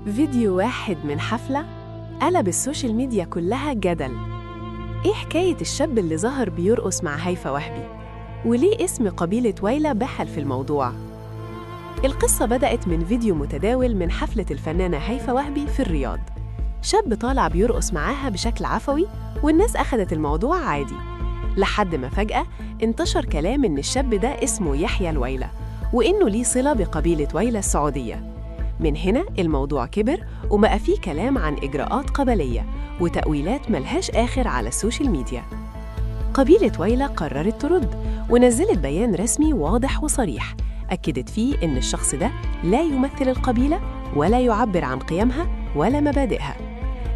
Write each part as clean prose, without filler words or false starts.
فيديو واحد من حفلة قلب السوشيال ميديا كلها جدل. إيه حكاية الشاب اللي ظهر بيرقص مع هيفاء وهبي؟ وليه اسم قبيلة ويلة بحل في الموضوع؟ القصة بدأت من فيديو متداول من حفلة الفنانة هيفاء وهبي في الرياض. شاب طالع بيرقص معاها بشكل عفوي والناس أخدت الموضوع عادي، لحد ما فجأة انتشر كلام إن الشاب ده اسمه يحيى الويلة وإنه ليه صلة بقبيلة ويلة السعودية. من هنا الموضوع كبر وبقى فيه كلام عن إجراءات قبلية وتأويلات ملهاش آخر على السوشيال ميديا. قبيلة ويلة قررت ترد ونزلت بيان رسمي واضح وصريح أكدت فيه إن الشخص ده لا يمثل القبيلة ولا يعبر عن قيمها ولا مبادئها.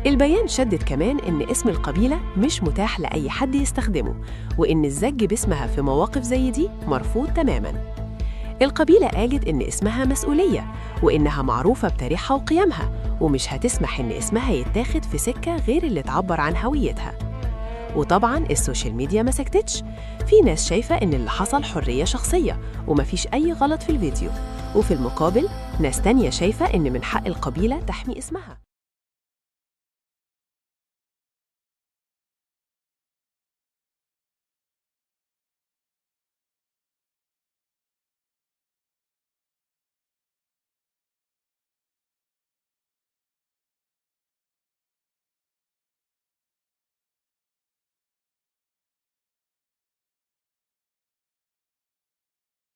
البيان شدد كمان إن اسم القبيلة مش متاح لأي حد يستخدمه، وإن الزج باسمها في مواقف زي دي مرفوض تماماً. القبيلة قالت إن اسمها مسؤولية وإنها معروفة بتاريخها وقيمها ومش هتسمح إن اسمها يتاخد في سكة غير اللي تعبر عن هويتها. وطبعاً السوشيال ميديا ما سكتتش، في ناس شايفة إن اللي حصل حرية شخصية ومفيش أي غلط في الفيديو، وفي المقابل ناس تانية شايفة إن من حق القبيلة تحمي اسمها.